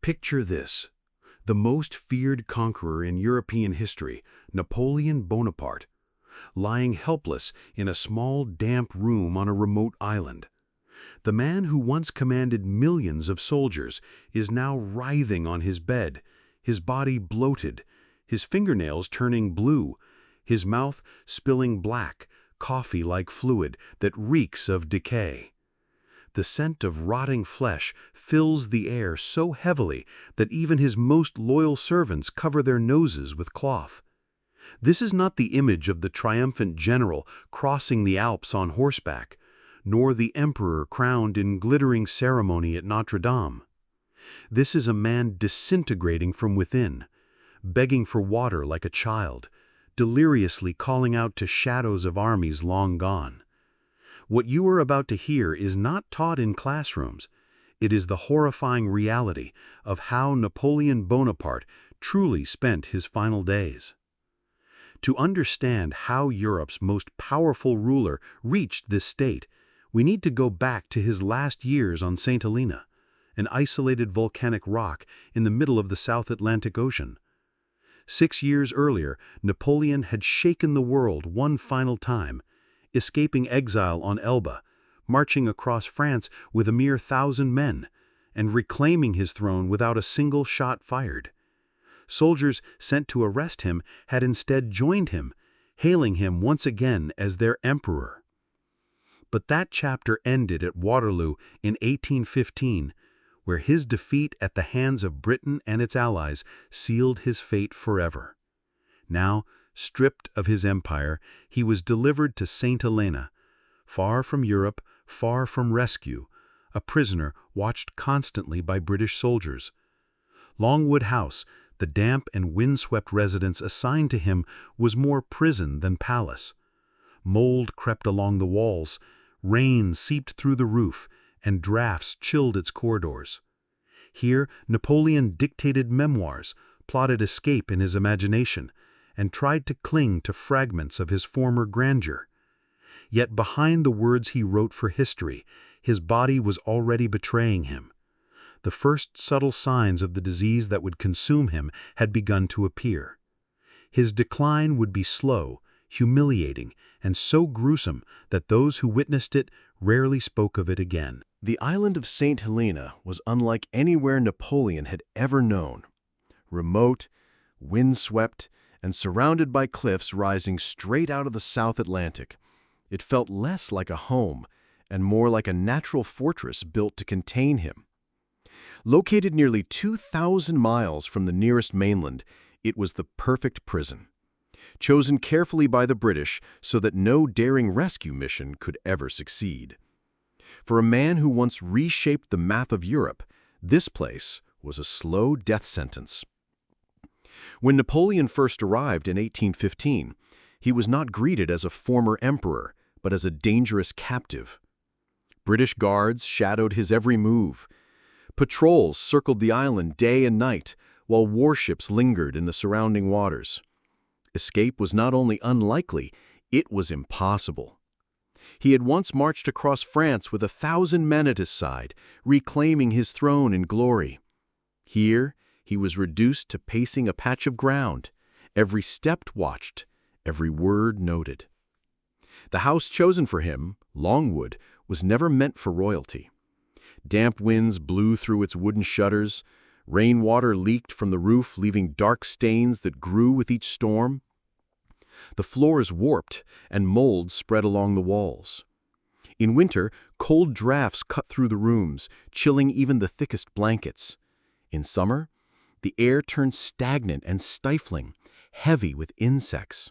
Picture this. The most feared conqueror in European history, Napoleon Bonaparte, lying helpless in a small, damp room on a remote island. The man who once commanded millions of soldiers is now writhing on his bed, his body bloated, his fingernails turning blue, his mouth spilling black, coffee-like fluid that reeks of decay. The scent of rotting flesh fills the air so heavily that even his most loyal servants cover their noses with cloth. This is not the image of the triumphant general crossing the Alps on horseback, nor the emperor crowned in glittering ceremony at Notre Dame. This is a man disintegrating from within, begging for water like a child, deliriously calling out to shadows of armies long gone. What you are about to hear is not taught in classrooms. It is the horrifying reality of how Napoleon Bonaparte truly spent his final days. To understand how Europe's most powerful ruler reached this state, we need to go back to his last years on St. Helena, an isolated volcanic rock in the middle of the South Atlantic Ocean. 6 years earlier, Napoleon had shaken the world one final time, escaping exile on Elba, marching across France with a mere 1,000 men, and reclaiming his throne without a single shot fired. Soldiers sent to arrest him had instead joined him, hailing him once again as their emperor. But that chapter ended at Waterloo in 1815, where his defeat at the hands of Britain and its allies sealed his fate forever. Now, stripped of his empire, he was delivered to St. Helena, far from Europe, far from rescue, a prisoner watched constantly by British soldiers. Longwood House, the damp and windswept residence assigned to him, was more prison than palace. Mold crept along the walls, rain seeped through the roof, and drafts chilled its corridors. Here, Napoleon dictated memoirs, plotted escape in his imagination, and tried to cling to fragments of his former grandeur. Yet behind the words he wrote for history, his body was already betraying him. The first subtle signs of the disease that would consume him had begun to appear. His decline would be slow, humiliating, and so gruesome that those who witnessed it rarely spoke of it again. The island of St. Helena was unlike anywhere Napoleon had ever known. Remote, windswept, and surrounded by cliffs rising straight out of the South Atlantic, it felt less like a home and more like a natural fortress built to contain him. Located nearly 2,000 miles from the nearest mainland, it was the perfect prison, chosen carefully by the British so that no daring rescue mission could ever succeed. For a man who once reshaped the map of Europe, this place was a slow death sentence. When Napoleon first arrived in 1815, he was not greeted as a former emperor, but as a dangerous captive. British guards shadowed his every move. Patrols circled the island day and night, while warships lingered in the surrounding waters. Escape was not only unlikely, it was impossible. He had once marched across France with 1,000 men at his side, reclaiming his throne in glory. Here, he was reduced to pacing a patch of ground, every step watched, every word noted. The house chosen for him, Longwood, was never meant for royalty. Damp winds blew through its wooden shutters, rainwater leaked from the roof, leaving dark stains that grew with each storm. The floors warped, and mold spread along the walls. In winter, cold drafts cut through the rooms, chilling even the thickest blankets. In summer, the air turned stagnant and stifling, heavy with insects.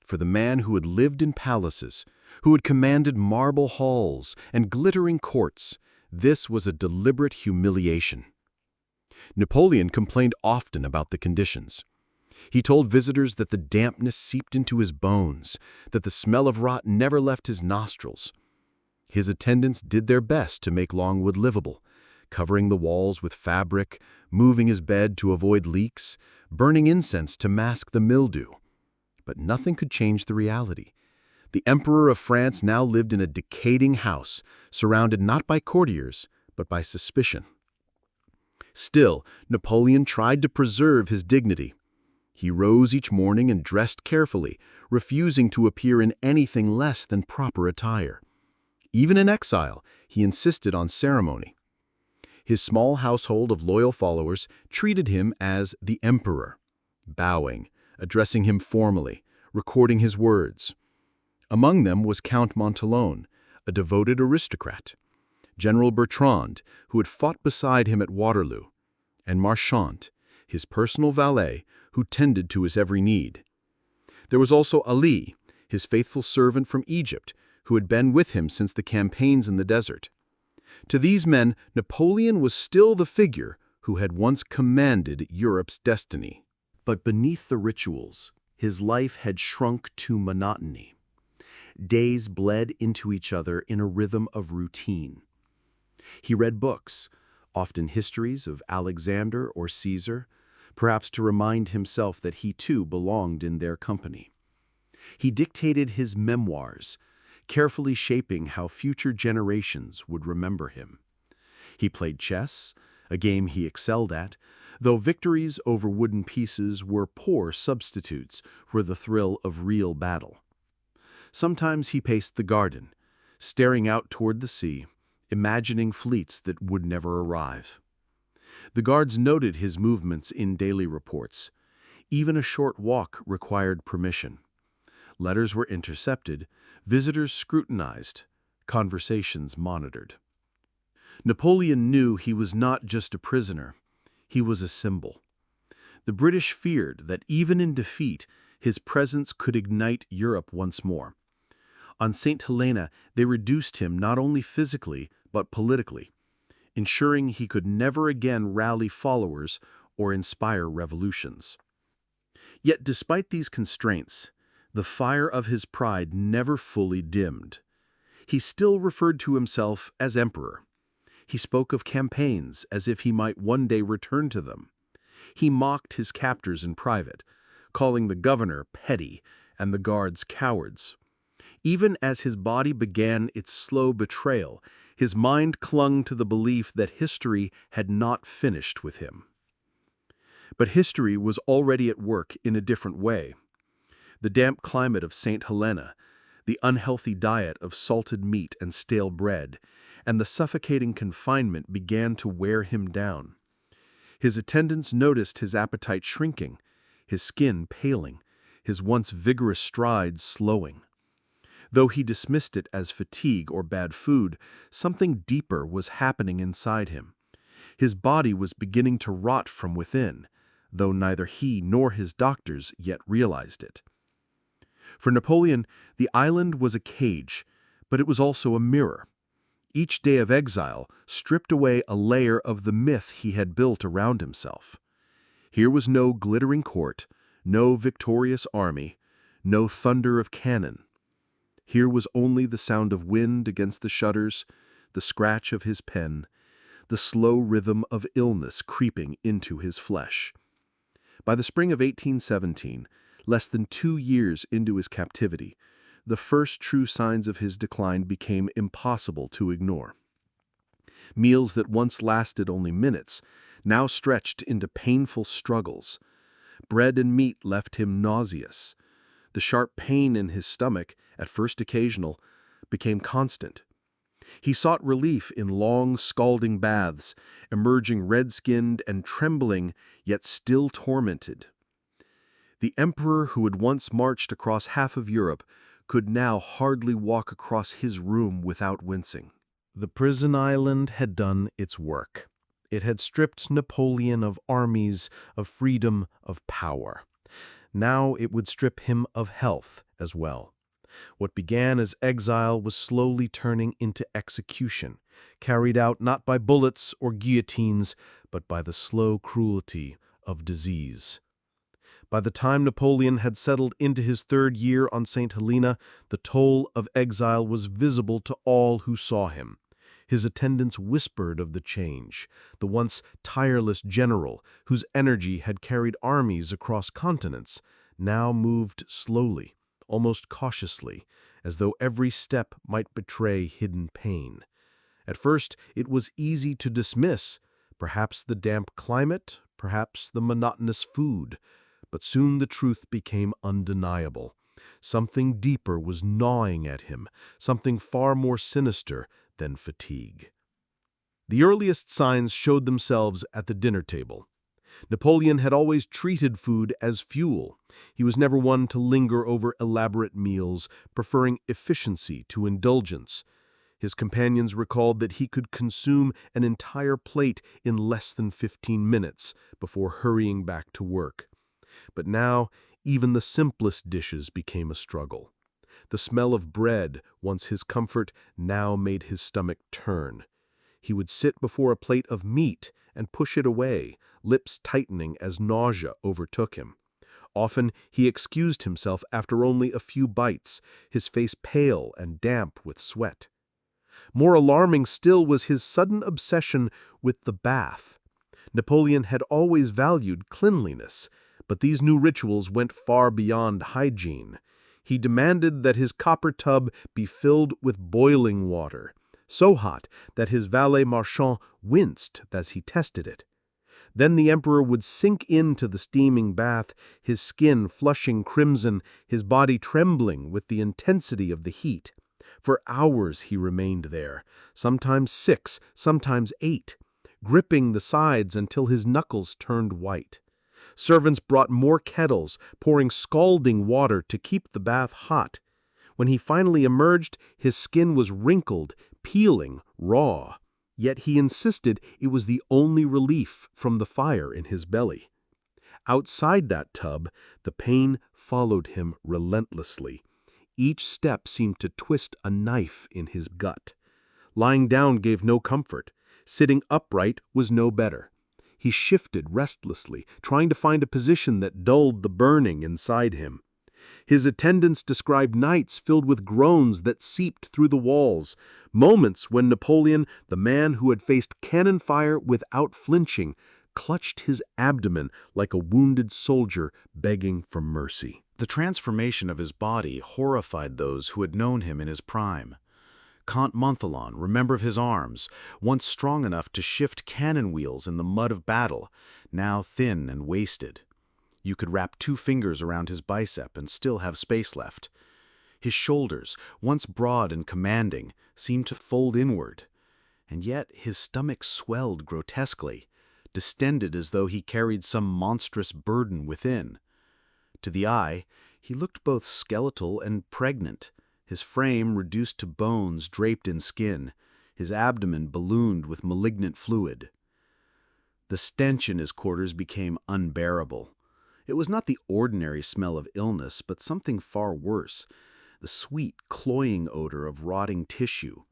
For the man who had lived in palaces, who had commanded marble halls and glittering courts, this was a deliberate humiliation. Napoleon complained often about the conditions. He told visitors that the dampness seeped into his bones, that the smell of rot never left his nostrils. His attendants did their best to make Longwood livable, covering the walls with fabric, moving his bed to avoid leaks, burning incense to mask the mildew. But nothing could change the reality. The Emperor of France now lived in a decaying house, surrounded not by courtiers, but by suspicion. Still, Napoleon tried to preserve his dignity. He rose each morning and dressed carefully, refusing to appear in anything less than proper attire. Even in exile, he insisted on ceremony. His small household of loyal followers treated him as the emperor, bowing, addressing him formally, recording his words. Among them was Count Monteleone, a devoted aristocrat, General Bertrand, who had fought beside him at Waterloo, and Marchand, his personal valet, who tended to his every need. There was also Ali, his faithful servant from Egypt, who had been with him since the campaigns in the desert. To these men, Napoleon was still the figure who had once commanded Europe's destiny. But beneath the rituals, his life had shrunk to monotony. Days bled into each other in a rhythm of routine. He read books, often histories of Alexander or Caesar, perhaps to remind himself that he too belonged in their company. He dictated his memoirs, carefully shaping how future generations would remember him. He played chess, a game he excelled at, though victories over wooden pieces were poor substitutes for the thrill of real battle. Sometimes he paced the garden, staring out toward the sea, imagining fleets that would never arrive. The guards noted his movements in daily reports. Even a short walk required permission. Letters were intercepted, visitors scrutinized, conversations monitored. Napoleon knew he was not just a prisoner, he was a symbol. The British feared that even in defeat, his presence could ignite Europe once more. On St. Helena, they reduced him not only physically, but politically, ensuring he could never again rally followers or inspire revolutions. Yet despite these constraints, the fire of his pride never fully dimmed. He still referred to himself as emperor. He spoke of campaigns as if he might one day return to them. He mocked his captors in private, calling the governor petty and the guards cowards. Even as his body began its slow betrayal, his mind clung to the belief that history had not finished with him. But history was already at work in a different way. The damp climate of St. Helena, the unhealthy diet of salted meat and stale bread, and the suffocating confinement began to wear him down. His attendants noticed his appetite shrinking, his skin paling, his once vigorous strides slowing. Though he dismissed it as fatigue or bad food, something deeper was happening inside him. His body was beginning to rot from within, though neither he nor his doctors yet realized it. For Napoleon, the island was a cage, but it was also a mirror. Each day of exile stripped away a layer of the myth he had built around himself. Here was no glittering court, no victorious army, no thunder of cannon. Here was only the sound of wind against the shutters, the scratch of his pen, the slow rhythm of illness creeping into his flesh. By the spring of 1817, less than 2 years into his captivity, the first true signs of his decline became impossible to ignore. Meals that once lasted only minutes now stretched into painful struggles. Bread and meat left him nauseous. The sharp pain in his stomach, at first occasional, became constant. He sought relief in long, scalding baths, emerging red-skinned and trembling, yet still tormented. The emperor who had once marched across half of Europe could now hardly walk across his room without wincing. The prison island had done its work. It had stripped Napoleon of armies, of freedom, of power. Now it would strip him of health as well. What began as exile was slowly turning into execution, carried out not by bullets or guillotines, but by the slow cruelty of disease. By the time Napoleon had settled into his 3rd year on St. Helena, the toll of exile was visible to all who saw him. His attendants whispered of the change. The once tireless general, whose energy had carried armies across continents, now moved slowly, almost cautiously, as though every step might betray hidden pain. At first, it was easy to dismiss, Perhaps the damp climate, perhaps the monotonous food. But soon the truth became undeniable. Something deeper was gnawing at him, something far more sinister than fatigue. The earliest signs showed themselves at the dinner table. Napoleon had always treated food as fuel. He was never one to linger over elaborate meals, preferring efficiency to indulgence. His companions recalled that he could consume an entire plate in less than 15 minutes before hurrying back to work. But now, even the simplest dishes became a struggle. The smell of bread, once his comfort, now made his stomach turn. He would sit before a plate of meat and push it away, lips tightening as nausea overtook him. Often he excused himself after only a few bites, his face pale and damp with sweat. More alarming still was his sudden obsession with the bath. Napoleon had always valued cleanliness, but these new rituals went far beyond hygiene. He demanded that his copper tub be filled with boiling water, so hot that his valet marchand winced as he tested it. Then the emperor would sink into the steaming bath, his skin flushing crimson, his body trembling with the intensity of the heat. For hours he remained there, sometimes 6, sometimes 8, gripping the sides until his knuckles turned white. Servants brought more kettles, pouring scalding water to keep the bath hot. When he finally emerged, his skin was wrinkled, peeling, raw. Yet he insisted it was the only relief from the fire in his belly. Outside that tub, the pain followed him relentlessly. Each step seemed to twist a knife in his gut. Lying down gave no comfort. Sitting upright was no better. He shifted restlessly, trying to find a position that dulled the burning inside him. His attendants described nights filled with groans that seeped through the walls, moments when Napoleon, the man who had faced cannon fire without flinching, clutched his abdomen like a wounded soldier begging for mercy. The transformation of his body horrified those who had known him in his prime. Count Montholon, remember of his arms, once strong enough to shift cannon wheels in the mud of battle, now thin and wasted. You could wrap 2 fingers around his bicep and still have space left. His shoulders, once broad and commanding, seemed to fold inward, and yet his stomach swelled grotesquely, distended as though he carried some monstrous burden within. To the eye, he looked both skeletal and pregnant, his frame reduced to bones draped in skin, his abdomen ballooned with malignant fluid. The stench in his quarters became unbearable. It was not the ordinary smell of illness, but something far worse, the sweet, cloying odor of rotting tissue.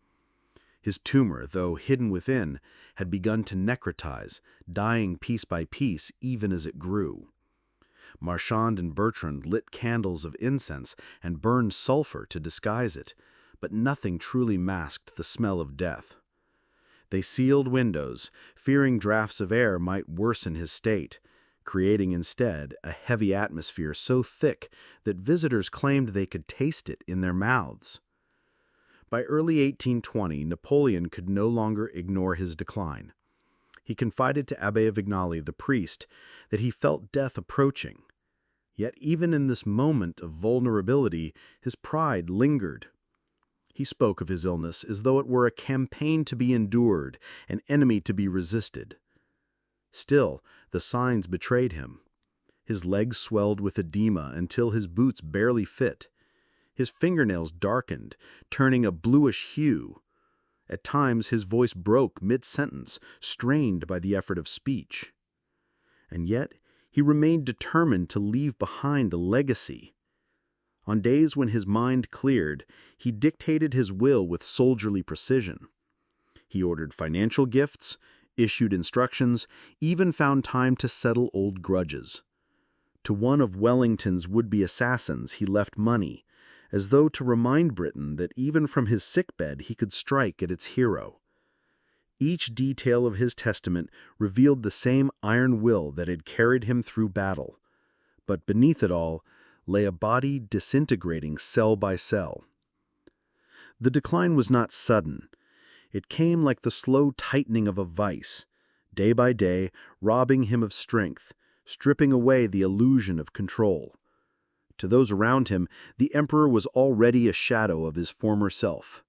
His tumor, though hidden within, had begun to necrotize, dying piece by piece even as it grew. Marchand and Bertrand lit candles of incense and burned sulfur to disguise it, but nothing truly masked the smell of death. They sealed windows, fearing drafts of air might worsen his state, creating instead a heavy atmosphere so thick that visitors claimed they could taste it in their mouths. By early 1820, Napoleon could no longer ignore his decline. He confided to Abbé Vignali, the priest, that he felt death approaching. Yet even in this moment of vulnerability, his pride lingered. He spoke of his illness as though it were a campaign to be endured, an enemy to be resisted. Still, the signs betrayed him. His legs swelled with edema until his boots barely fit. His fingernails darkened, turning a bluish hue. At times his voice broke mid-sentence, strained by the effort of speech. And yet he remained determined to leave behind a legacy. On days when his mind cleared, he dictated his will with soldierly precision. He ordered financial gifts, issued instructions, even found time to settle old grudges. To one of Wellington's would-be assassins he left money, as though to remind Britain that even from his sickbed he could strike at its hero. Each detail of his testament revealed the same iron will that had carried him through battle. But beneath it all lay a body disintegrating cell by cell. The decline was not sudden. It came like the slow tightening of a vice, day by day robbing him of strength, stripping away the illusion of control. To those around him, the emperor was already a shadow of his former self.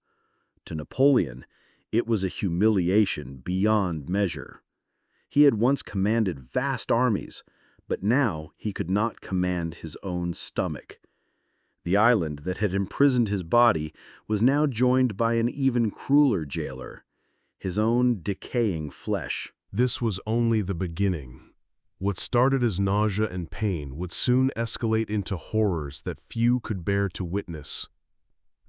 To Napoleon, it was a humiliation beyond measure. He had once commanded vast armies, but now he could not command his own stomach. The island that had imprisoned his body was now joined by an even crueler jailer, his own decaying flesh. This was only the beginning. What started as nausea and pain would soon escalate into horrors that few could bear to witness.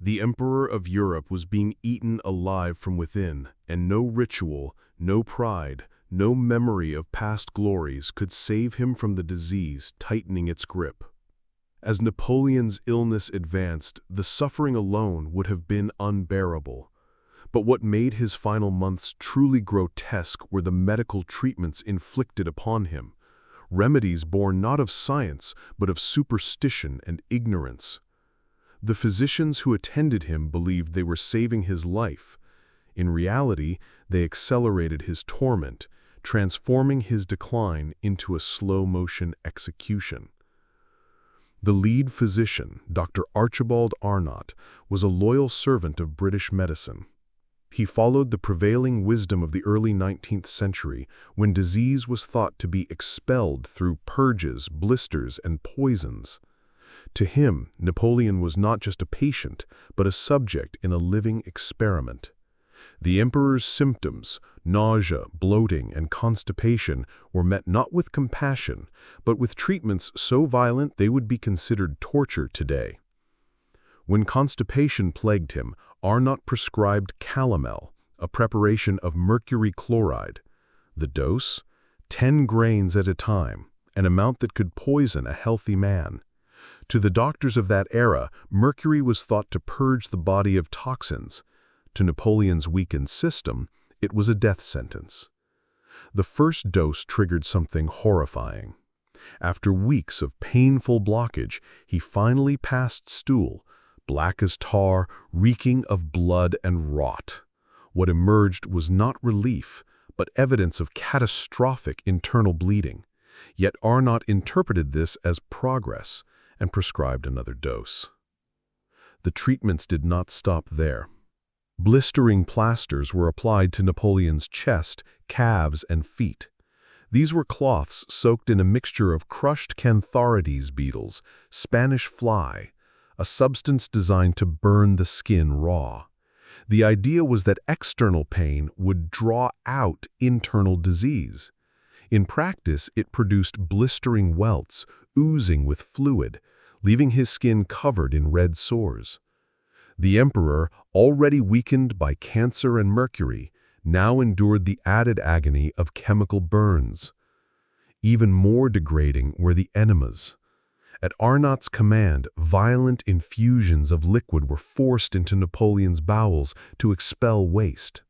The Emperor of Europe was being eaten alive from within, and no ritual, no pride, no memory of past glories could save him from the disease tightening its grip. As Napoleon's illness advanced, the suffering alone would have been unbearable. But what made his final months truly grotesque were the medical treatments inflicted upon him, remedies born not of science but of superstition and ignorance. The physicians who attended him believed they were saving his life. In reality, they accelerated his torment, transforming his decline into a slow-motion execution. The lead physician, Dr. Archibald Arnott, was a loyal servant of British medicine. He followed the prevailing wisdom of the early 19th century, when disease was thought to be expelled through purges, blisters, and poisons. To him, Napoleon was not just a patient, but a subject in a living experiment. The emperor's symptoms, nausea, bloating, and constipation, were met not with compassion, but with treatments so violent they would be considered torture today. When constipation plagued him, Arnott prescribed calomel, a preparation of mercury chloride. The dose? 10 grains at a time, an amount that could poison a healthy man. To the doctors of that era, mercury was thought to purge the body of toxins. To Napoleon's weakened system, it was a death sentence. The first dose triggered something horrifying. After weeks of painful blockage, he finally passed stool, black as tar, reeking of blood and rot. What emerged was not relief, but evidence of catastrophic internal bleeding. Yet Arnott interpreted this as progress and prescribed another dose. The treatments did not stop there. Blistering plasters were applied to Napoleon's chest, calves, and feet. These were cloths soaked in a mixture of crushed cantharides beetles, Spanish fly, a substance designed to burn the skin raw. The idea was that external pain would draw out internal disease. In practice, it produced blistering welts, oozing with fluid, leaving his skin covered in red sores. The emperor, already weakened by cancer and mercury, now endured the added agony of chemical burns. Even more degrading were the enemas. At Arnott's command, violent infusions of liquid were forced into Napoleon's bowels to expel waste.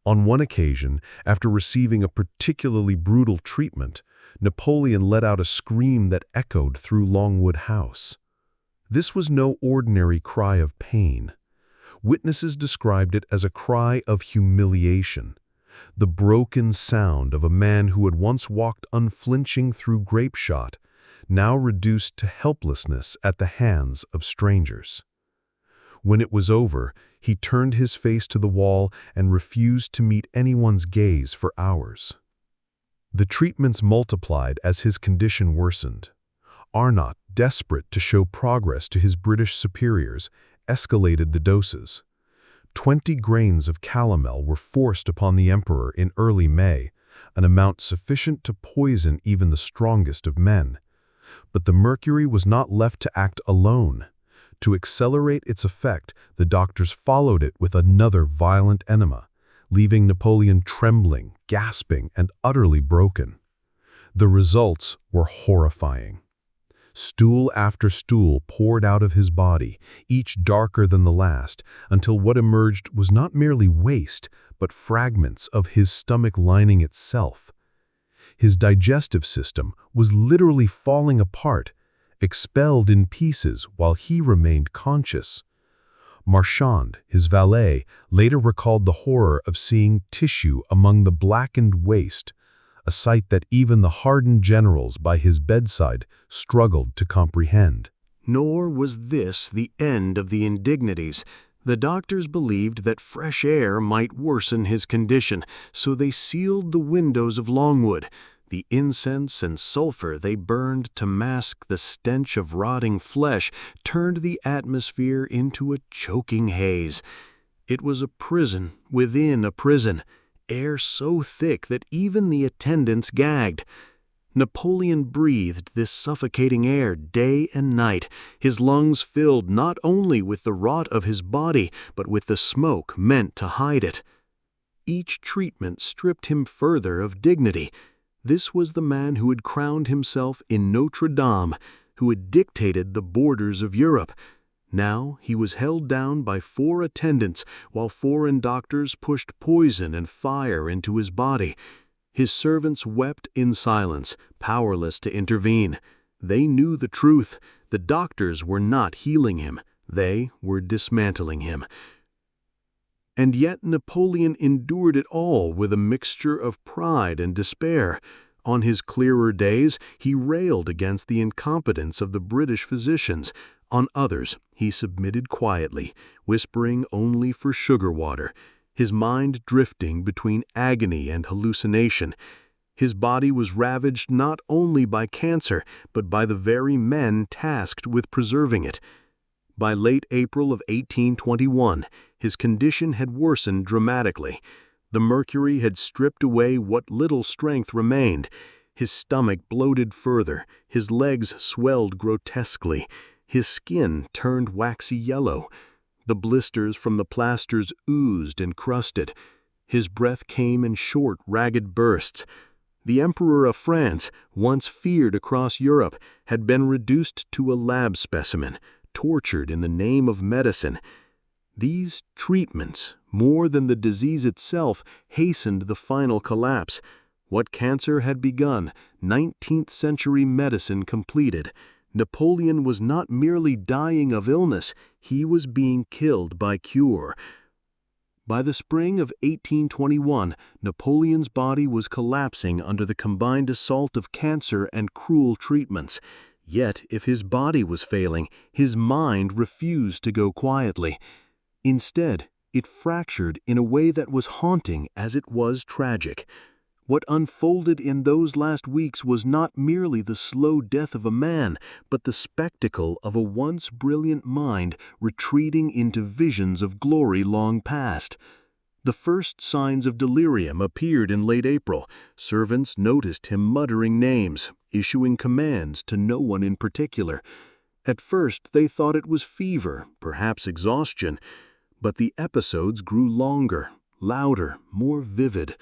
On one occasion, after receiving a particularly brutal treatment, Napoleon let out a scream that echoed through Longwood House. This was no ordinary cry of pain. Witnesses described it as a cry of humiliation, the broken sound of a man who had once walked unflinching through grape shot, now reduced to helplessness at the hands of strangers. When it was over, he turned his face to the wall and refused to meet anyone's gaze for hours. The treatments multiplied as his condition worsened. Arnott, desperate to show progress to his British superiors, escalated the doses. 20 grains of calomel were forced upon the emperor in early May, an amount sufficient to poison even the strongest of men. But the mercury was not left to act alone. To accelerate its effect, the doctors followed it with another violent enema, leaving Napoleon trembling, gasping, and utterly broken. The results were horrifying. Stool after stool poured out of his body, each darker than the last, until what emerged was not merely waste, but fragments of his stomach lining itself. His digestive system was literally falling apart, expelled in pieces while he remained conscious. Marchand, his valet, later recalled the horror of seeing tissue among the blackened waste, a sight that even the hardened generals by his bedside struggled to comprehend. Nor was this the end of the indignities. The doctors believed that fresh air might worsen his condition, so they sealed the windows of Longwood. The incense and sulfur they burned to mask the stench of rotting flesh turned the atmosphere into a choking haze. It was a prison within a prison, air so thick that even the attendants gagged. Napoleon breathed this suffocating air day and night, his lungs filled not only with the rot of his body, but with the smoke meant to hide it. Each treatment stripped him further of dignity. This was the man who had crowned himself in Notre Dame, who had dictated the borders of Europe. Now he was held down by 4 attendants, while foreign doctors pushed poison and fire into his body. His servants wept in silence, powerless to intervene. They knew the truth. The doctors were not healing him. They were dismantling him. And yet Napoleon endured it all with a mixture of pride and despair. On his clearer days, he railed against the incompetence of the British physicians. On others, he submitted quietly, whispering only for sugar water, his mind drifting between agony and hallucination. His body was ravaged not only by cancer, but by the very men tasked with preserving it. By late April of 1821, his condition had worsened dramatically. The mercury had stripped away what little strength remained. His stomach bloated further, his legs swelled grotesquely, his skin turned waxy yellow. The blisters from the plasters oozed and crusted. His breath came in short, ragged bursts. The Emperor of France, once feared across Europe, had been reduced to a lab specimen, tortured in the name of medicine. These treatments, more than the disease itself, hastened the final collapse. What cancer had begun, 19th-century medicine completed. Napoleon was not merely dying of illness, he was being killed by cure. By the spring of 1821, Napoleon's body was collapsing under the combined assault of cancer and cruel treatments. Yet, if his body was failing, his mind refused to go quietly. Instead, it fractured in a way that was haunting as it was tragic. What unfolded in those last weeks was not merely the slow death of a man, but the spectacle of a once brilliant mind retreating into visions of glory long past. The first signs of delirium appeared in late April. Servants noticed him muttering names, issuing commands to no one in particular. At first, they thought it was fever, perhaps exhaustion, but the episodes grew longer, louder, more vivid.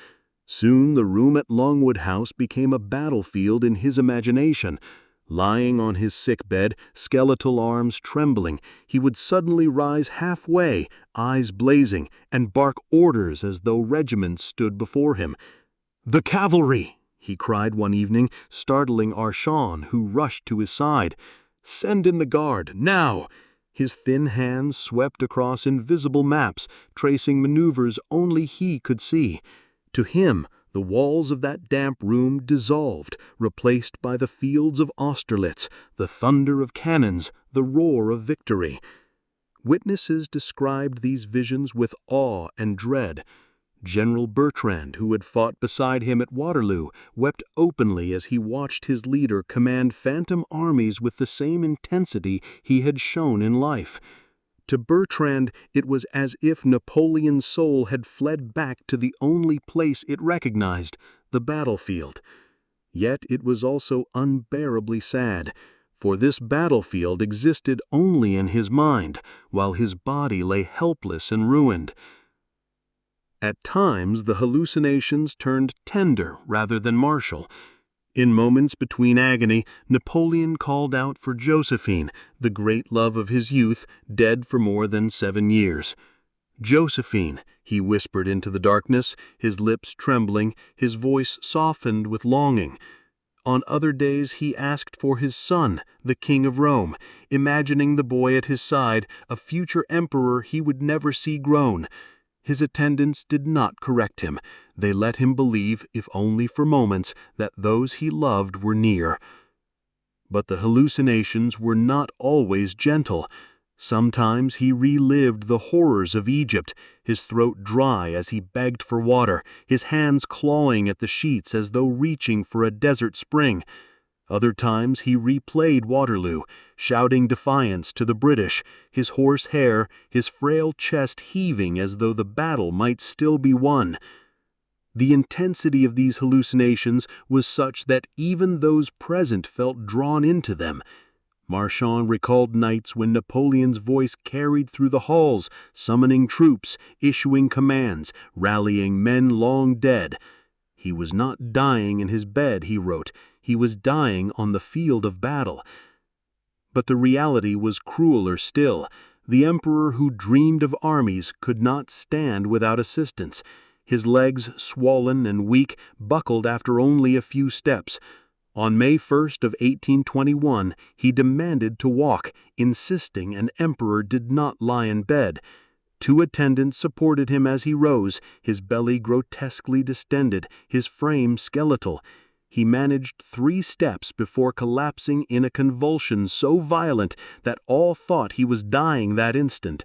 Soon the room at Longwood House became a battlefield in his imagination. Lying on his sick bed, skeletal arms trembling, he would suddenly rise halfway, eyes blazing, and bark orders as though regiments stood before him. "The cavalry!" he cried one evening, startling Archon, who rushed to his side. "Send in the guard, now!" His thin hands swept across invisible maps, tracing maneuvers only he could see. To him, the walls of that damp room dissolved, replaced by the fields of Austerlitz, the thunder of cannons, the roar of victory. Witnesses described these visions with awe and dread. General Bertrand, who had fought beside him at Waterloo, wept openly as he watched his leader command phantom armies with the same intensity he had shown in life. To Bertrand, it was as if Napoleon's soul had fled back to the only place it recognized, the battlefield. Yet it was also unbearably sad, for this battlefield existed only in his mind, while his body lay helpless and ruined. At times, the hallucinations turned tender rather than martial. In moments between agony, Napoleon called out for Josephine, the great love of his youth, dead for more than 7 years. "Josephine," he whispered into the darkness, his lips trembling, his voice softened with longing. On other days he asked for his son, the King of Rome, imagining the boy at his side, a future emperor he would never see grown. His attendants did not correct him. They let him believe, if only for moments, that those he loved were near. But the hallucinations were not always gentle. Sometimes he relived the horrors of Egypt, his throat dry as he begged for water, his hands clawing at the sheets as though reaching for a desert spring. Other times he replayed Waterloo, shouting defiance to the British, his hoarse hair, his frail chest heaving as though the battle might still be won. The intensity of these hallucinations was such that even those present felt drawn into them. Marchand recalled nights when Napoleon's voice carried through the halls, summoning troops, issuing commands, rallying men long dead. He was not dying in his bed, he wrote. He was dying on the field of battle. But the reality was crueler still. The emperor who dreamed of armies could not stand without assistance. His legs, swollen and weak, buckled after only a few steps. On May 1st of 1821, he demanded to walk, insisting an emperor did not lie in bed. 2 attendants supported him as he rose, his belly grotesquely distended, his frame skeletal. He managed 3 steps before collapsing in a convulsion so violent that all thought he was dying that instant.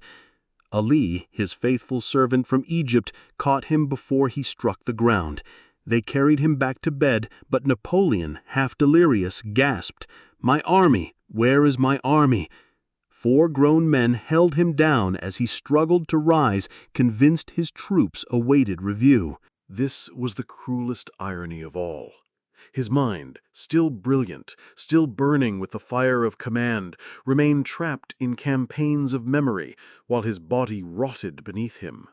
Ali, his faithful servant from Egypt, caught him before he struck the ground. They carried him back to bed, but Napoleon, half delirious, gasped, "My army! Where is my army?" 4 grown men held him down as he struggled to rise, convinced his troops awaited review. This was the cruelest irony of all. His mind, still brilliant, still burning with the fire of command, remained trapped in campaigns of memory, while his body rotted beneath him.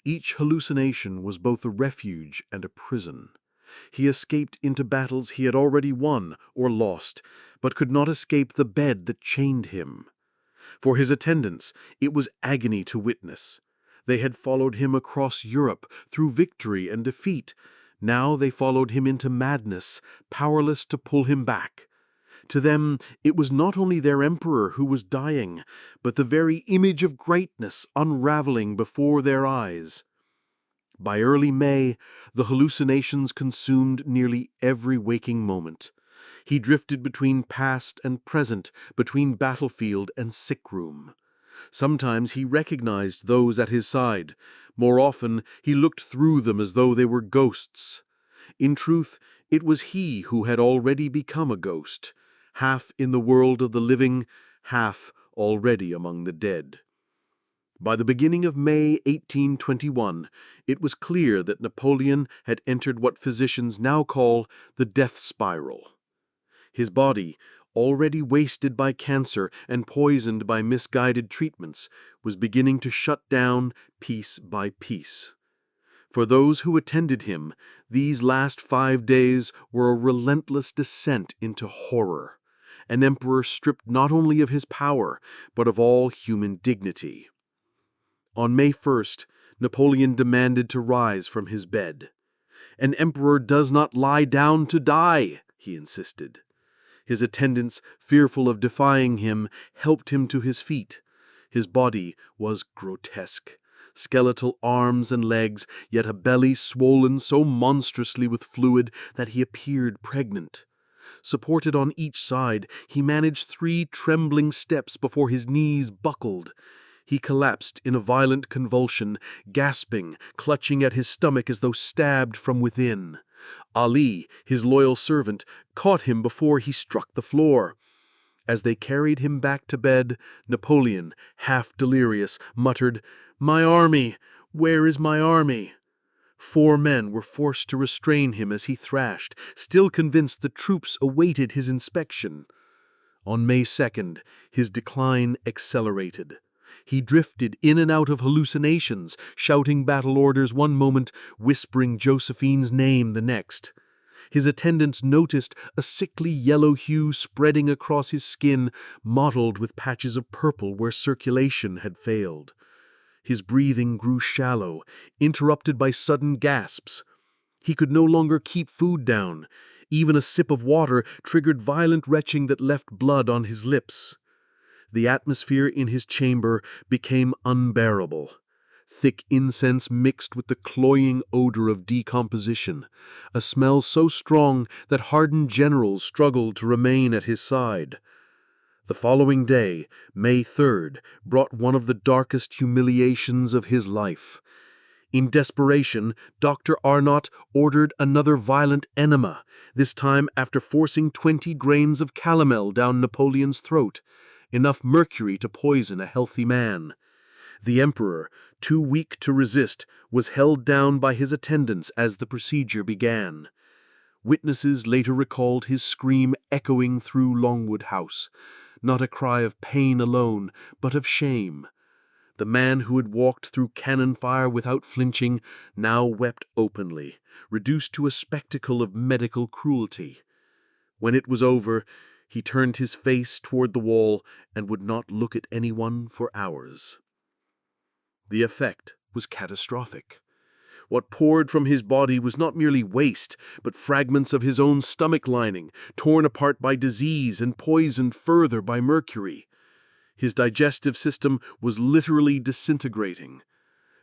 Each hallucination was both a refuge and a prison. He escaped into battles he had already won or lost, but could not escape the bed that chained him. For his attendants, it was agony to witness. They had followed him across Europe, through victory and defeat. Now they followed him into madness, powerless to pull him back. To them, it was not only their emperor who was dying, but the very image of greatness unraveling before their eyes. By early May, the hallucinations consumed nearly every waking moment. He drifted between past and present, between battlefield and sick room. Sometimes he recognized those at his side. More often, he looked through them as though they were ghosts. In truth, it was he who had already become a ghost, half in the world of the living, half already among the dead. By the beginning of May 1821, it was clear that Napoleon had entered what physicians now call the death spiral. His body, already wasted by cancer and poisoned by misguided treatments, was beginning to shut down piece by piece. For those who attended him, these last 5 days were a relentless descent into horror, an emperor stripped not only of his power, but of all human dignity. On May 1st, Napoleon demanded to rise from his bed. "An emperor does not lie down to die," he insisted. His attendants, fearful of defying him, helped him to his feet. His body was grotesque. Skeletal arms and legs, yet a belly swollen so monstrously with fluid that he appeared pregnant. Supported on each side, he managed 3 trembling steps before his knees buckled. He collapsed in a violent convulsion, gasping, clutching at his stomach as though stabbed from within. Ali, his loyal servant, caught him before he struck the floor. As they carried him back to bed, Napoleon, half delirious, muttered, "My army! Where is my army?" 4 men were forced to restrain him as he thrashed, still convinced the troops awaited his inspection. On May 2nd, his decline accelerated. He drifted in and out of hallucinations, shouting battle orders one moment, whispering Josephine's name the next. His attendants noticed a sickly yellow hue spreading across his skin, mottled with patches of purple where circulation had failed. His breathing grew shallow, interrupted by sudden gasps. He could no longer keep food down. Even a sip of water triggered violent retching that left blood on his lips. The atmosphere in his chamber became unbearable. thick incense mixed with the cloying odor of decomposition, a smell so strong that hardened generals struggled to remain at his side. The following day, May 3rd, brought one of the darkest humiliations of his life. In desperation, Dr. Arnott ordered another violent enema, this time after forcing 20 grains of calomel down Napoleon's throat, enough mercury to poison a healthy man. The emperor, too weak to resist, was held down by his attendants as the procedure began. Witnesses later recalled his scream echoing through Longwood House, not a cry of pain alone, but of shame. The man who had walked through cannon fire without flinching now wept openly, reduced to a spectacle of medical cruelty. When it was over, he turned his face toward the wall and would not look at anyone for hours. The effect was catastrophic. What poured from his body was not merely waste, but fragments of his own stomach lining, torn apart by disease and poisoned further by mercury. His digestive system was literally disintegrating.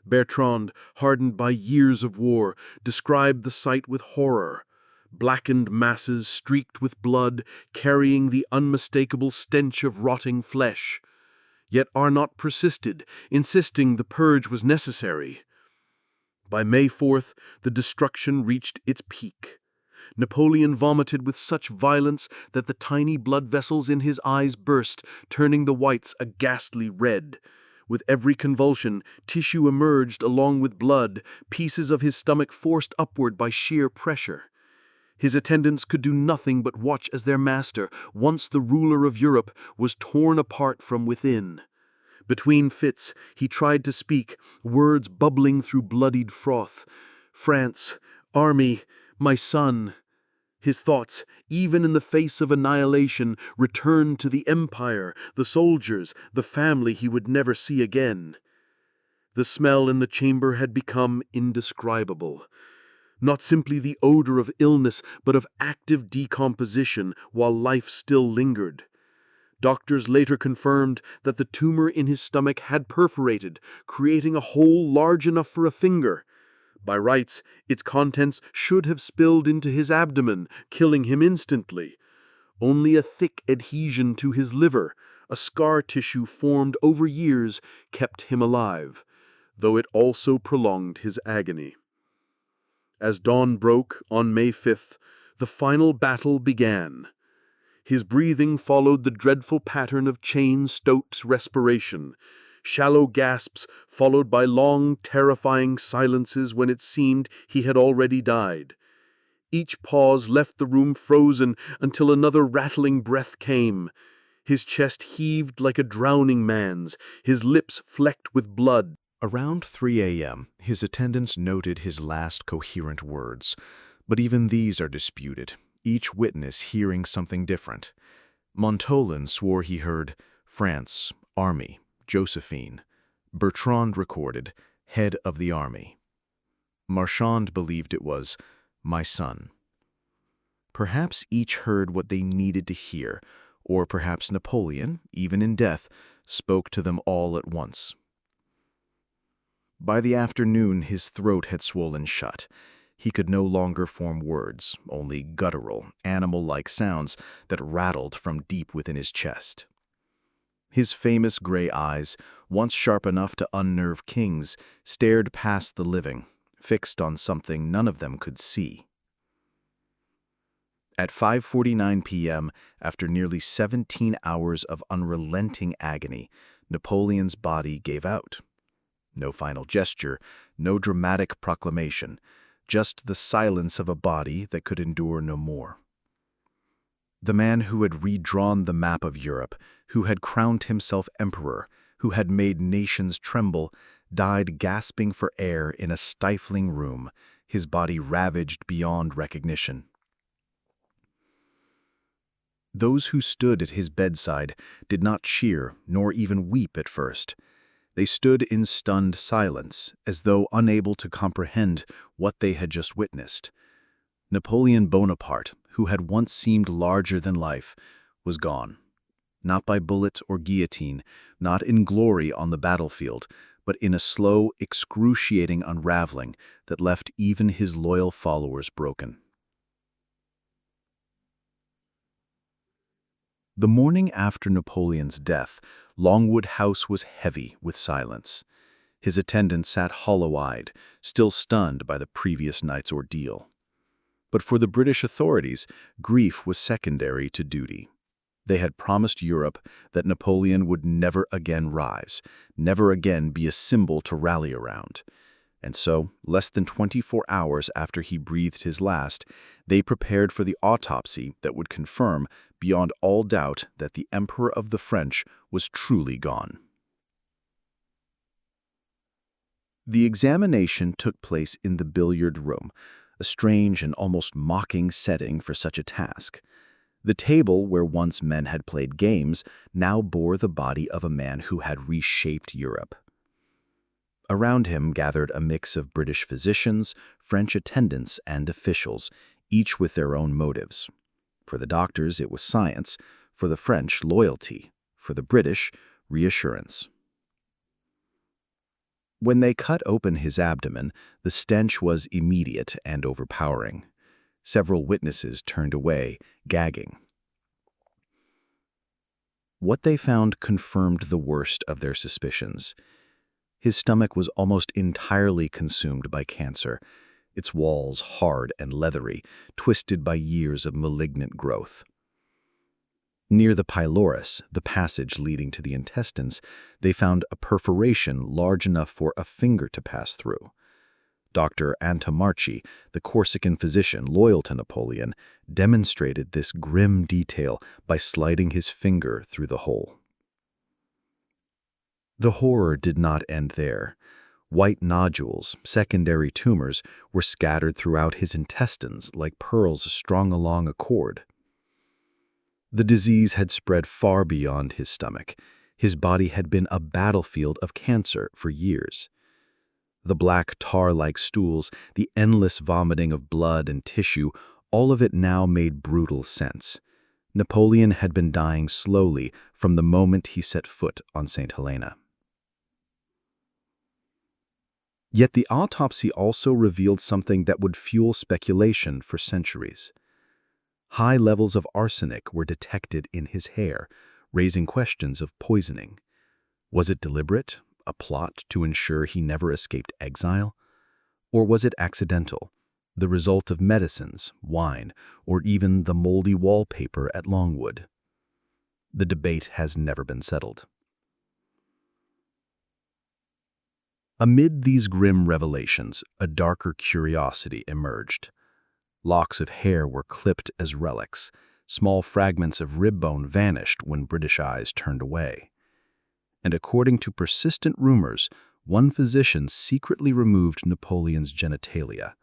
Bertrand, hardened by years of war, described the sight with horror. Blackened masses streaked with blood, carrying the unmistakable stench of rotting flesh. Yet Arnott persisted, insisting the purge was necessary. By May 4th, the destruction reached its peak. Napoleon vomited with such violence that the tiny blood vessels in his eyes burst, turning the whites a ghastly red. With every convulsion, tissue emerged along with blood, pieces of his stomach forced upward by sheer pressure. His attendants could do nothing but watch as their master, once the ruler of Europe, was torn apart from within. Between fits, he tried to speak, words bubbling through bloodied froth. France, army, my son. His thoughts, even in the face of annihilation, returned to the empire, the soldiers, the family he would never see again. The smell in the chamber had become indescribable. Not simply the odor of illness, but of active decomposition while life still lingered. Doctors later confirmed that the tumor in his stomach had perforated, creating a hole large enough for a finger. By rights, its contents should have spilled into his abdomen, killing him instantly. Only a thick adhesion to his liver, a scar tissue formed over years, kept him alive, though it also prolonged his agony. As dawn broke on May 5th, the final battle began. His breathing followed the dreadful pattern of Cheyne-Stokes respiration, shallow gasps followed by long, terrifying silences when it seemed he had already died. Each pause left the room frozen until another rattling breath came. His chest heaved like a drowning man's, his lips flecked with blood. Around 3 a.m., his attendants noted his last coherent words, but even these are disputed, each witness hearing something different. Montolon swore he heard, France, army, Josephine. Bertrand recorded, head of the army. Marchand believed it was, my son. Perhaps each heard what they needed to hear, or perhaps Napoleon, even in death, spoke to them all at once. By the afternoon, his throat had swollen shut. He could no longer form words, only guttural, animal-like sounds that rattled from deep within his chest. His famous gray eyes, once sharp enough to unnerve kings, stared past the living, fixed on something none of them could see. At 5:49 p.m., after nearly 17 hours of unrelenting agony, Napoleon's body gave out. No final gesture, no dramatic proclamation, just the silence of a body that could endure no more. The man who had redrawn the map of Europe, who had crowned himself emperor, who had made nations tremble, died gasping for air in a stifling room, his body ravaged beyond recognition. Those who stood at his bedside did not cheer nor even weep at first. They stood in stunned silence, as though unable to comprehend what they had just witnessed. Napoleon Bonaparte, who had once seemed larger than life, was gone. Not by bullet or guillotine, not in glory on the battlefield, but in a slow, excruciating unraveling that left even his loyal followers broken. The morning after Napoleon's death, Longwood House was heavy with silence. His attendants sat hollow-eyed, still stunned by the previous night's ordeal. But for the British authorities, grief was secondary to duty. They had promised Europe that Napoleon would never again rise, never again be a symbol to rally around. And so, less than 24 hours after he breathed his last, they prepared for the autopsy that would confirm, beyond all doubt, that the Emperor of the French was truly gone. The examination took place in the billiard room, a strange and almost mocking setting for such a task. The table where once men had played games now bore the body of a man who had reshaped Europe. Around him gathered a mix of British physicians, French attendants, and officials, each with their own motives. For the doctors, it was science; for the French, loyalty; for the British, reassurance. When they cut open his abdomen, the stench was immediate and overpowering. Several witnesses turned away, gagging. What they found confirmed the worst of their suspicions. His stomach was almost entirely consumed by cancer, its walls hard and leathery, twisted by years of malignant growth. Near the pylorus, the passage leading to the intestines, they found a perforation large enough for a finger to pass through. Dr. Antomarchi, the Corsican physician loyal to Napoleon, demonstrated this grim detail by sliding his finger through the hole. The horror did not end there. White nodules, secondary tumors, were scattered throughout his intestines like pearls strung along a cord. The disease had spread far beyond his stomach. His body had been a battlefield of cancer for years. The black tar-like stools, the endless vomiting of blood and tissue, all of it now made brutal sense. Napoleon had been dying slowly from the moment he set foot on St. Helena. Yet the autopsy also revealed something that would fuel speculation for centuries. High levels of arsenic were detected in his hair, raising questions of poisoning. Was it deliberate, a plot to ensure he never escaped exile? Or was it accidental, the result of medicines, wine, or even the moldy wallpaper at Longwood? The debate has never been settled. Amid these grim revelations, a darker curiosity emerged. Locks of hair were clipped as relics. Small fragments of rib bone vanished when British eyes turned away. And according to persistent rumors, one physician secretly removed Napoleon's genitalia,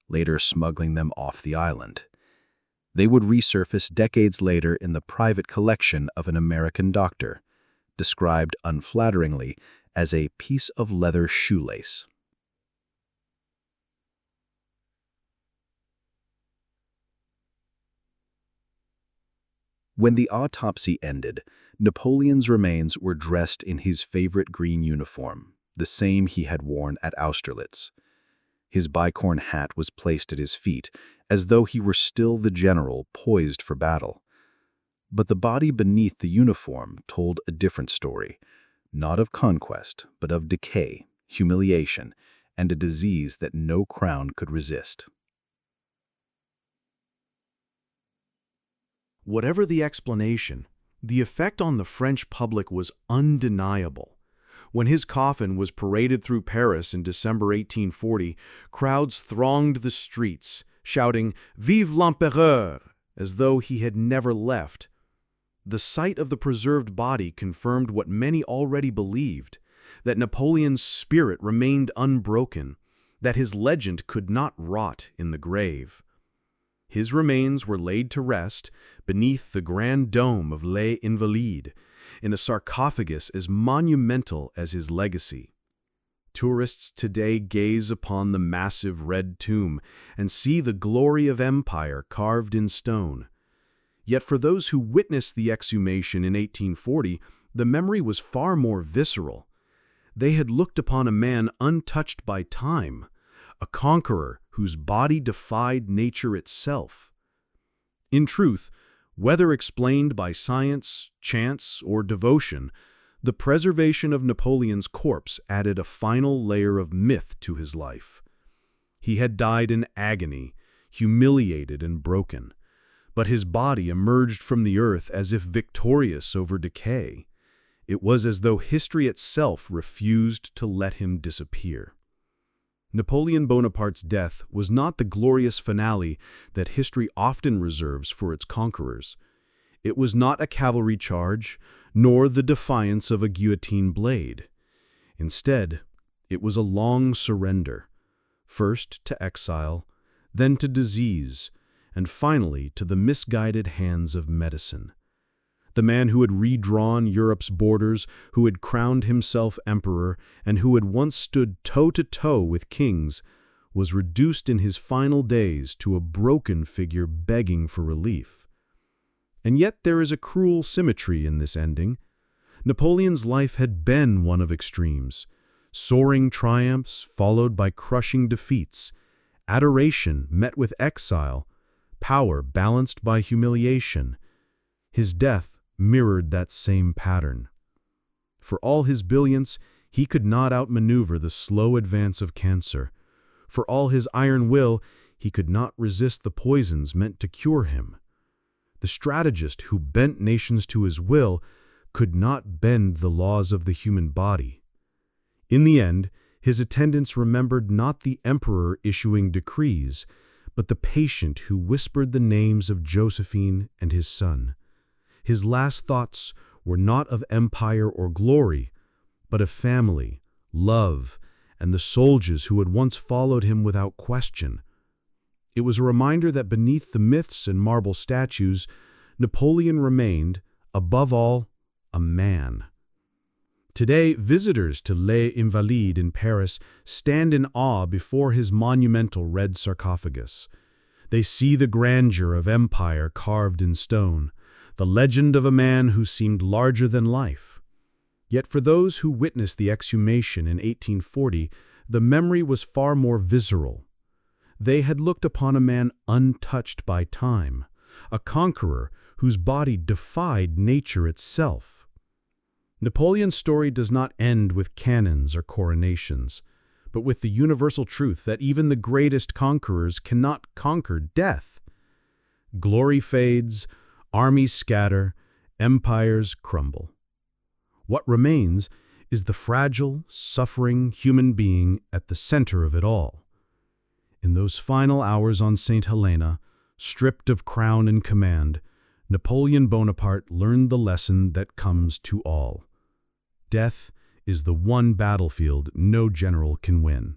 later smuggling them off the island. They would resurface decades later in the private collection of an American doctor, described unflatteringly as a piece of leather shoelace. When the autopsy ended, Napoleon's remains were dressed in his favorite green uniform, the same he had worn at Austerlitz. His bicorn hat was placed at his feet, as though he were still the general poised for battle. But the body beneath the uniform told a different story, not of conquest, but of decay, humiliation, and a disease that no crown could resist. Whatever the explanation, the effect on the French public was undeniable. When his coffin was paraded through Paris in December 1840, crowds thronged the streets, shouting, "Vive l'Empereur!" as though he had never left. The sight of the preserved body confirmed what many already believed, that Napoleon's spirit remained unbroken, that his legend could not rot in the grave. His remains were laid to rest beneath the grand dome of Les Invalides, in a sarcophagus as monumental as his legacy. Tourists today gaze upon the massive red tomb and see the glory of empire carved in stone. Yet for those who witnessed the exhumation in 1840, the memory was far more visceral. They had looked upon a man untouched by time, a conqueror whose body defied nature itself. In truth, whether explained by science, chance, or devotion, the preservation of Napoleon's corpse added a final layer of myth to his life. He had died in agony, humiliated and broken, but his body emerged from the earth as if victorious over decay. It was as though history itself refused to let him disappear. Napoleon Bonaparte's death was not the glorious finale that history often reserves for its conquerors. It was not a cavalry charge, nor the defiance of a guillotine blade. Instead, it was a long surrender, first to exile, then to disease, and finally to the misguided hands of medicine. The man who had redrawn Europe's borders, who had crowned himself emperor, and who had once stood toe-to-toe with kings, was reduced in his final days to a broken figure begging for relief. And yet there is a cruel symmetry in this ending. Napoleon's life had been one of extremes: soaring triumphs followed by crushing defeats, adoration met with exile, power balanced by humiliation. His death mirrored that same pattern. For all his brilliance, he could not outmaneuver the slow advance of cancer. For all his iron will, he could not resist the poisons meant to cure him. The strategist who bent nations to his will could not bend the laws of the human body. In the end, his attendants remembered not the emperor issuing decrees, but the patient who whispered the names of Josephine and his son. His last thoughts were not of empire or glory, but of family, love, and the soldiers who had once followed him without question. It was a reminder that beneath the myths and marble statues, Napoleon remained, above all, a man. Today, visitors to Les Invalides in Paris stand in awe before his monumental red sarcophagus. They see the grandeur of empire carved in stone, the legend of a man who seemed larger than life. Yet for those who witnessed the exhumation in 1840, the memory was far more visceral. They had looked upon a man untouched by time, a conqueror whose body defied nature itself. Napoleon's story does not end with cannons or coronations, but with the universal truth that even the greatest conquerors cannot conquer death. Glory fades, armies scatter, empires crumble. What remains is the fragile, suffering human being at the center of it all. In those final hours on St. Helena, stripped of crown and command, Napoleon Bonaparte learned the lesson that comes to all. Death is the one battlefield no general can win.